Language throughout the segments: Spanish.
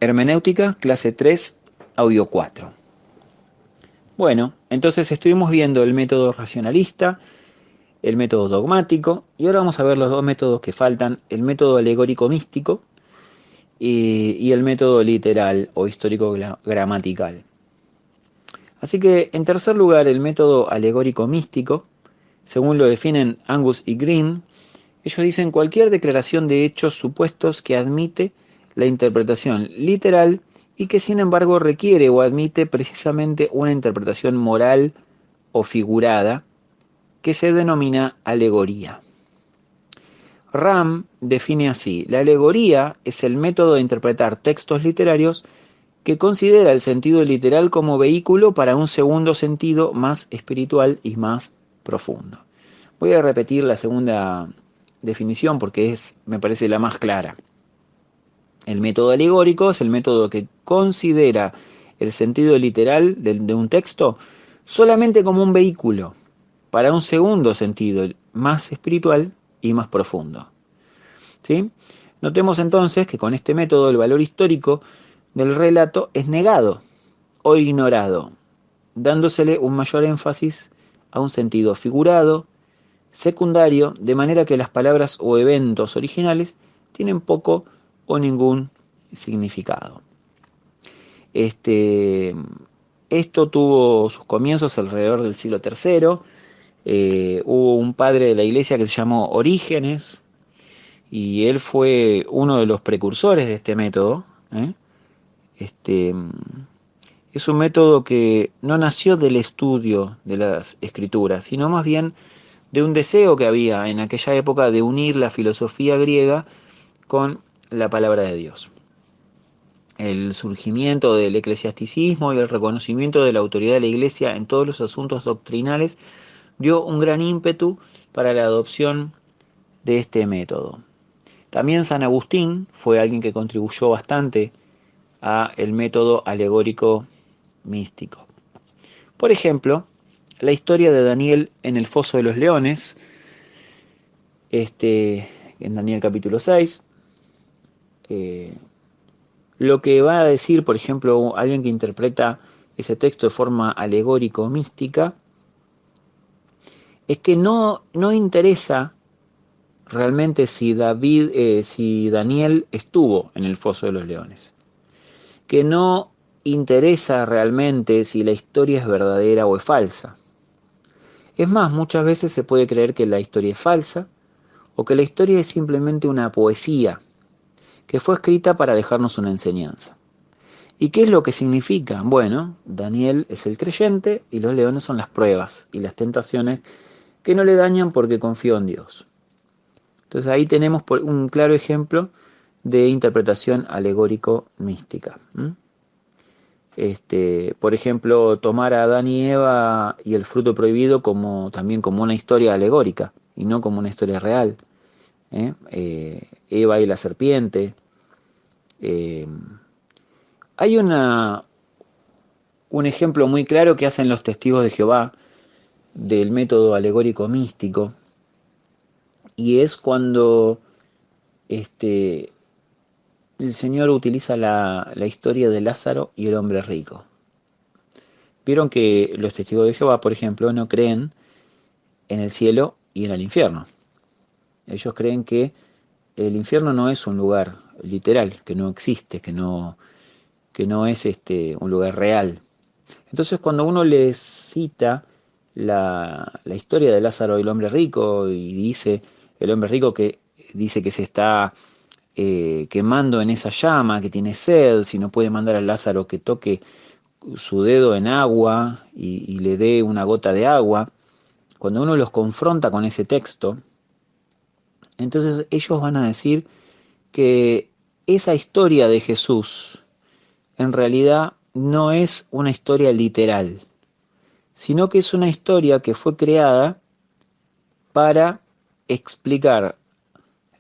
Hermenéutica, clase 3, audio 4. Bueno, entonces estuvimos viendo el método racionalista, el método dogmático, y ahora vamos a ver los dos métodos que faltan, el método alegórico místico y el método literal o histórico gramatical. Así que, en tercer lugar, el método alegórico místico, según lo definen Angus y Green, ellos dicen cualquier declaración de hechos supuestos que admite la interpretación literal y que sin embargo requiere o admite precisamente una interpretación moral o figurada que se denomina alegoría. Ram define así: la alegoría es el método de interpretar textos literarios que considera el sentido literal como vehículo para un segundo sentido más espiritual y más profundo. Voy a repetir la segunda definición porque me parece la más clara. El método alegórico es el método que considera el sentido literal de un texto solamente como un vehículo para un segundo sentido más espiritual y más profundo. ¿Sí? Notemos entonces que con este método el valor histórico del relato es negado o ignorado, dándosele un mayor énfasis a un sentido figurado, secundario, de manera que las palabras o eventos originales tienen poco o ningún significado. Este, Esto tuvo sus comienzos alrededor del siglo III. Hubo un padre de la iglesia que se llamó Orígenes y él fue uno de los precursores de este método. ¿Eh? Este, es un método que no nació del estudio de las escrituras, sino más bien de un deseo que había en aquella época de unir la filosofía griega con la palabra de Dios. El surgimiento del eclesiasticismo y el reconocimiento de la autoridad de la Iglesia en todos los asuntos doctrinales dio un gran ímpetu para la adopción de este método. También San Agustín fue alguien que contribuyó bastante a el método alegórico místico. Por ejemplo, la historia de Daniel en el foso de los leones, en Daniel capítulo 6, eh, lo que va a decir, por ejemplo, alguien que interpreta ese texto de forma alegórico mística, es que no interesa realmente si Daniel estuvo en el foso de los leones, que no interesa realmente si la historia es verdadera o es falsa. Es más, muchas veces se puede creer que la historia es falsa o que la historia es simplemente una poesía que fue escrita para dejarnos una enseñanza. ¿Y qué es lo que significa? Bueno, Daniel es el creyente y los leones son las pruebas y las tentaciones que no le dañan porque confió en Dios. Entonces ahí tenemos un claro ejemplo de interpretación alegórico-mística. Por ejemplo, tomar a Adán y Eva y el fruto prohibido también como una historia alegórica y no como una historia real. Eva y la serpiente. Eh, Hay un ejemplo muy claro que hacen los testigos de Jehová del método alegórico místico, y es cuando este, el Señor utiliza la historia de Lázaro y el hombre rico. Vieron que los testigos de Jehová, por ejemplo, no creen en el cielo y en el infierno. Ellos creen que el infierno no es un lugar literal, que no existe, que no es un lugar real. Entonces, cuando uno les cita la historia de Lázaro y el hombre rico, y dice el hombre rico que dice que se está quemando en esa llama, que tiene sed, si no puede mandar a Lázaro que toque su dedo en agua y le dé una gota de agua, cuando uno los confronta con ese texto, entonces ellos van a decir que esa historia de Jesús en realidad no es una historia literal, sino que es una historia que fue creada para explicar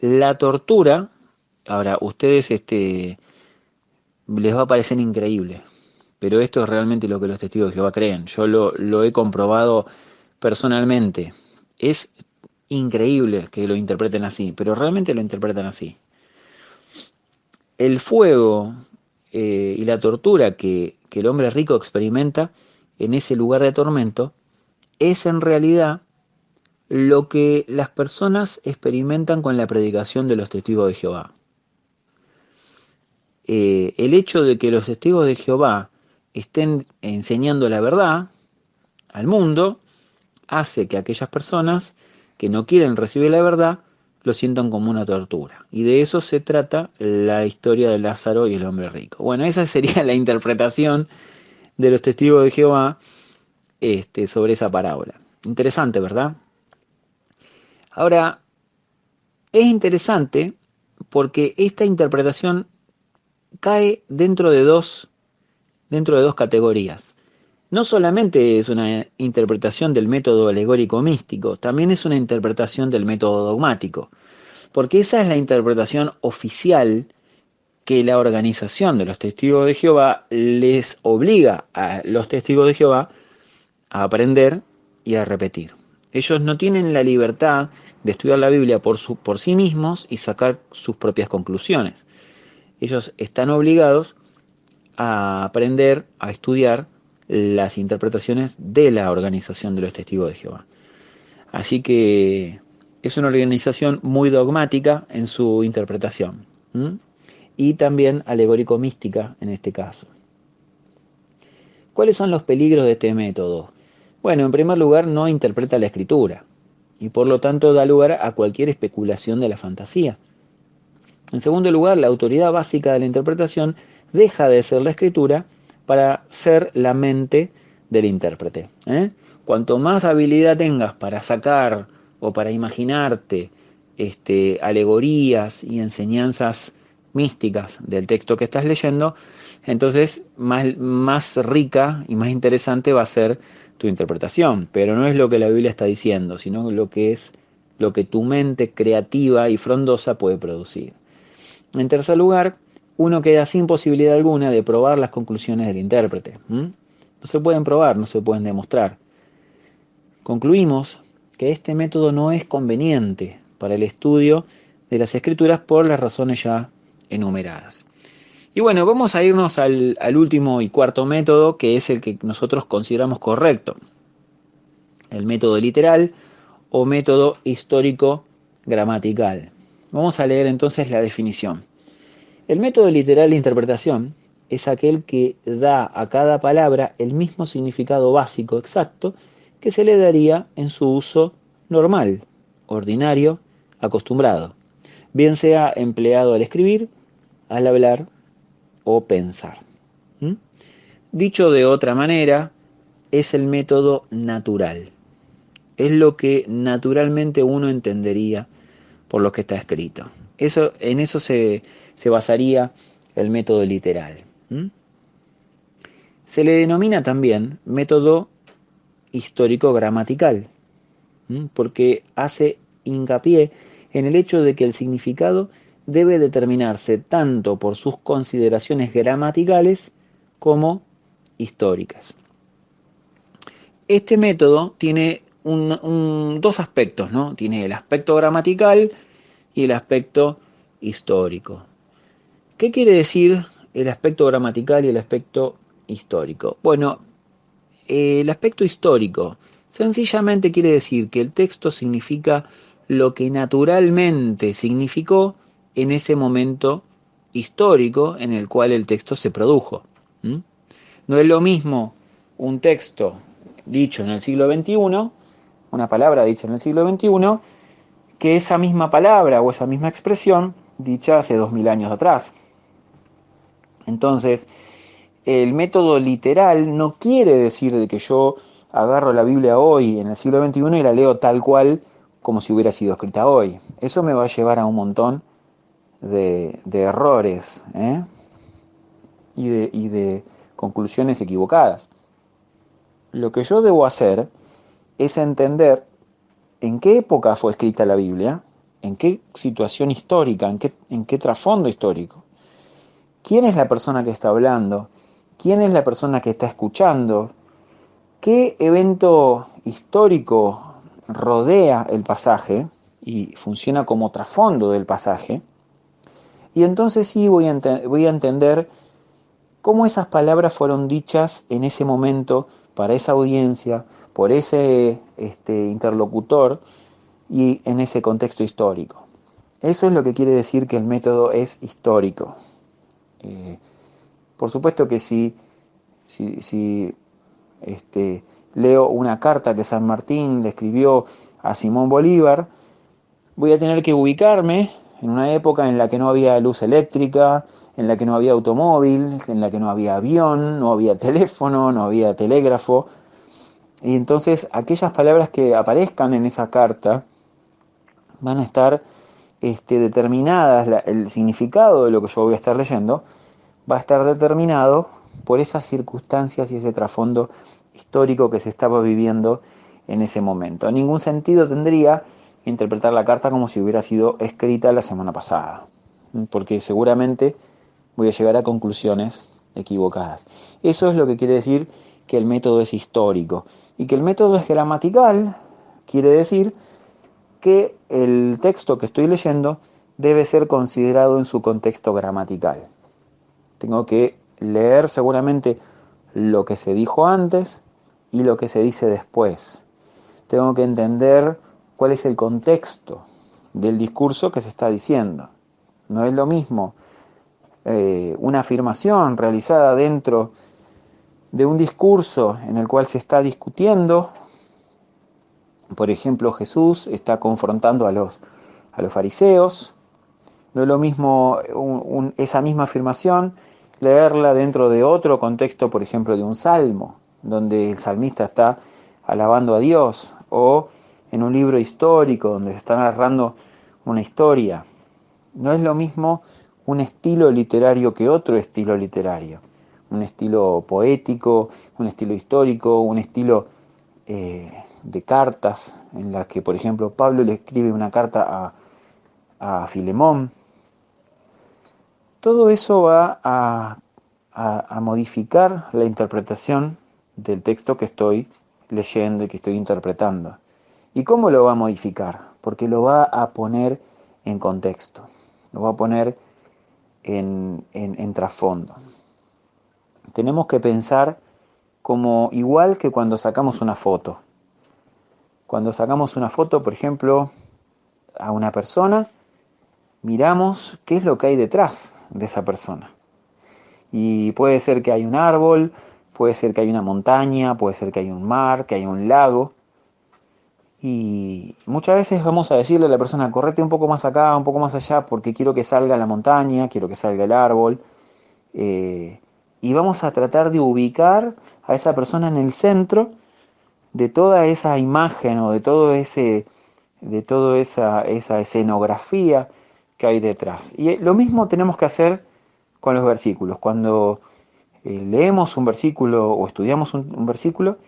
la tortura. Ahora, ustedes les va a parecer increíble, pero esto es realmente lo que los testigos de Jehová creen. Yo lo he comprobado personalmente. Es increíble que lo interpreten así, pero realmente lo interpretan así. El fuego y la tortura que el hombre rico experimenta en ese lugar de tormento es en realidad lo que las personas experimentan con la predicación de los testigos de Jehová. El hecho de que los testigos de Jehová estén enseñando la verdad al mundo hace que aquellas personas que no quieren recibir la verdad lo sientan como una tortura. Y de eso se trata la historia de Lázaro y el hombre rico. Bueno, esa sería la interpretación de los testigos de Jehová sobre esa parábola. Interesante, ¿verdad? Ahora, es interesante porque esta interpretación cae dentro de dos categorías. No solamente es una interpretación del método alegórico místico, también es una interpretación del método dogmático, porque esa es la interpretación oficial que la organización de los testigos de Jehová les obliga a los testigos de Jehová a aprender y a repetir. Ellos no tienen la libertad de estudiar la Biblia por sí mismos y sacar sus propias conclusiones. Ellos están obligados a aprender, a estudiar las interpretaciones de la organización de los testigos de Jehová. Así que es una organización muy dogmática en su interpretación, ¿m? Y también alegórico-mística en este caso. ¿Cuáles son los peligros de este método? Bueno, en primer lugar, no interpreta la escritura y por lo tanto da lugar a cualquier especulación de la fantasía. En segundo lugar, la autoridad básica de la interpretación deja de ser la escritura para ser la mente del intérprete. Cuanto más habilidad tengas para sacar o para imaginarte alegorías y enseñanzas místicas del texto que estás leyendo, entonces más rica y más interesante va a ser tu interpretación. Pero no es lo que la Biblia está diciendo, sino lo que tu mente creativa y frondosa puede producir. En tercer lugar, uno queda sin posibilidad alguna de probar las conclusiones del intérprete. No se pueden probar, no se pueden demostrar. Concluimos que este método no es conveniente para el estudio de las escrituras por las razones ya enumeradas. Y bueno, vamos a irnos al último y cuarto método, que es el que nosotros consideramos correcto. El método literal o método histórico gramatical. Vamos a leer entonces la definición. El método literal de interpretación es aquel que da a cada palabra el mismo significado básico exacto que se le daría en su uso normal, ordinario, acostumbrado, bien sea empleado al escribir, al hablar o pensar. Dicho de otra manera, es el método natural. Es lo que naturalmente uno entendería por lo que está escrito. En eso se basaría el método literal. Se le denomina también método histórico-gramatical, porque hace hincapié en el hecho de que el significado debe determinarse tanto por sus consideraciones gramaticales como históricas. Este método tiene dos aspectos, ¿no? Tiene el aspecto gramatical y el aspecto histórico. ¿Qué quiere decir el aspecto gramatical y el aspecto histórico? Bueno, el aspecto histórico sencillamente quiere decir que el texto significa lo que naturalmente significó en ese momento histórico en el cual el texto se produjo. No es lo mismo un texto dicho en el siglo XXI, una palabra dicha en el siglo XXI, que esa misma palabra o esa misma expresión dicha hace 2000 años atrás. Entonces, el método literal no quiere decir de que yo agarro la Biblia hoy, en el siglo XXI, y la leo tal cual como si hubiera sido escrita hoy. Eso me va a llevar a un montón de errores y de conclusiones equivocadas. Lo que yo debo hacer es entender en qué época fue escrita la Biblia, en qué situación histórica, en qué trasfondo histórico. ¿Quién es la persona que está hablando? ¿Quién es la persona que está escuchando? ¿Qué evento histórico rodea el pasaje y funciona como trasfondo del pasaje? Y entonces sí voy a entender cómo esas palabras fueron dichas en ese momento para esa audiencia, por ese interlocutor y en ese contexto histórico. Eso es lo que quiere decir que el método es histórico. Por supuesto que si leo una carta que San Martín le escribió a Simón Bolívar, voy a tener que ubicarme en una época en la que no había luz eléctrica, en la que no había automóvil, en la que no había avión, no había teléfono, no había telégrafo. Y entonces aquellas palabras que aparezcan en esa carta van a estar determinadas, el significado de lo que yo voy a estar leyendo va a estar determinado por esas circunstancias y ese trasfondo histórico que se estaba viviendo en ese momento. En ningún sentido tendría interpretar la carta como si hubiera sido escrita la semana pasada, porque seguramente voy a llegar a conclusiones equivocadas. Eso es lo que quiere decir que el método es histórico. Y que el método es gramatical quiere decir que el texto que estoy leyendo debe ser considerado en su contexto gramatical. Tengo que leer seguramente lo que se dijo antes y lo que se dice después. Tengo que entender cuál es el contexto del discurso que se está diciendo. No es lo mismo una afirmación realizada dentro de un discurso en el cual se está discutiendo. Por ejemplo, Jesús está confrontando a los fariseos. No es lo mismo esa misma afirmación leerla dentro de otro contexto, por ejemplo, de un salmo, donde el salmista está alabando a Dios, o en un libro histórico donde se está narrando una historia. No es lo mismo un estilo literario que otro estilo literario. Un estilo poético, un estilo histórico, un estilo de cartas, en las que, por ejemplo, Pablo le escribe una carta a Filemón. Todo eso va a modificar la interpretación del texto que estoy leyendo y que estoy interpretando. ¿Y cómo lo va a modificar? Porque lo va a poner en contexto, lo va a poner en trasfondo. Tenemos que pensar como igual que cuando sacamos una foto. Cuando sacamos una foto, por ejemplo, a una persona, miramos qué es lo que hay detrás de esa persona. Y puede ser que hay un árbol, puede ser que hay una montaña, puede ser que hay un mar, que hay un lago. Y muchas veces vamos a decirle a la persona, correte un poco más acá, un poco más allá, porque quiero que salga la montaña, quiero que salga el árbol. Y vamos a tratar de ubicar a esa persona en el centro de toda esa imagen o de toda esa escenografía que hay detrás. Y lo mismo tenemos que hacer con los versículos. Cuando leemos un versículo o estudiamos un versículo,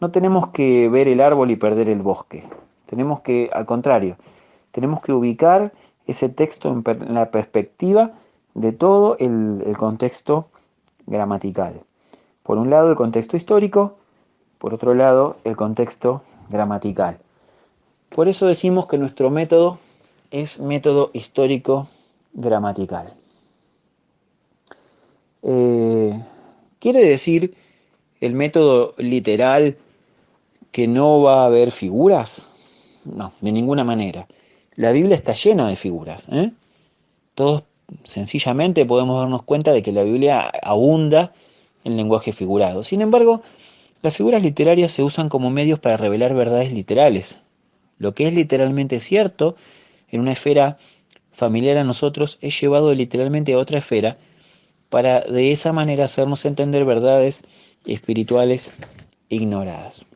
no tenemos que ver el árbol y perder el bosque. Tenemos que, al contrario, tenemos que ubicar ese texto en la perspectiva de todo el contexto gramatical. Por un lado, el contexto histórico, por otro lado, el contexto gramatical. Por eso decimos que nuestro método es método histórico gramatical. ¿Quiere decir el método literal que no va a haber figuras? No, de ninguna manera. La Biblia está llena de figuras. Todos sencillamente podemos darnos cuenta de que la Biblia abunda en lenguaje figurado. Sin embargo, las figuras literarias se usan como medios para revelar verdades literales. Lo que es literalmente cierto en una esfera familiar a nosotros es llevado literalmente a otra esfera para de esa manera hacernos entender verdades espirituales ignoradas.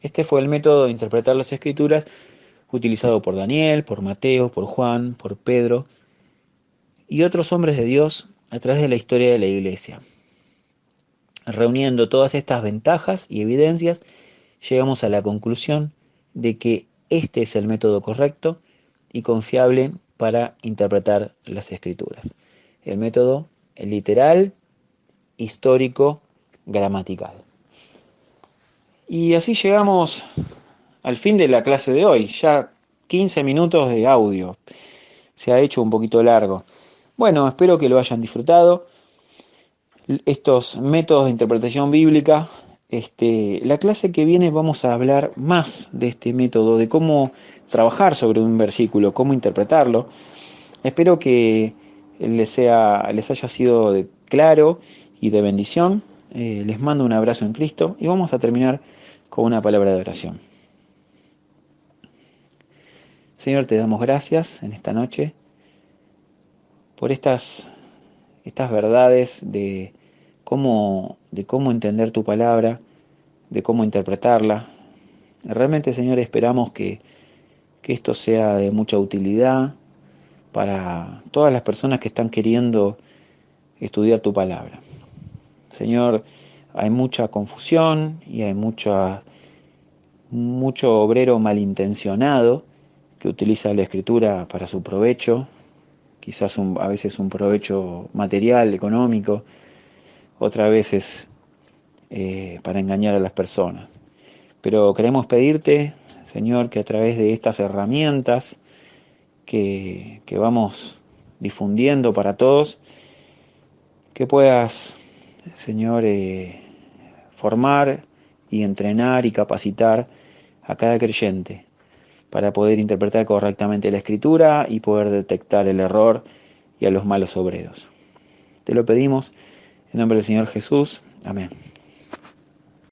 Este fue el método de interpretar las escrituras utilizado por Daniel, por Mateo, por Juan, por Pedro y otros hombres de Dios a través de la historia de la Iglesia. Reuniendo todas estas ventajas y evidencias, llegamos a la conclusión de que este es el método correcto y confiable para interpretar las escrituras. El método literal, histórico, gramatical. Y así llegamos al fin de la clase de hoy, ya 15 minutos de audio. Se ha hecho un poquito largo. Bueno, espero que lo hayan disfrutado. estos métodos de interpretación bíblica. La clase que viene vamos a hablar más de este método, de cómo trabajar sobre un versículo, cómo interpretarlo. Espero que les haya sido claro y de bendición. Les mando un abrazo en Cristo y vamos a terminar con una palabra de oración. Señor, te damos gracias en esta noche por estas verdades de cómo entender tu palabra, de cómo interpretarla. Realmente, Señor, esperamos que esto sea de mucha utilidad para todas las personas que están queriendo estudiar tu palabra. Señor, hay mucha confusión y hay mucho obrero malintencionado que utiliza la escritura para su provecho, quizás a veces un provecho material, económico, otras veces para engañar a las personas. Pero queremos pedirte, Señor, que a través de estas herramientas que vamos difundiendo para todos, que puedas, Señor, formar y entrenar y capacitar a cada creyente para poder interpretar correctamente la escritura y poder detectar el error y a los malos obreros. Te lo pedimos en nombre del Señor Jesús. Amén.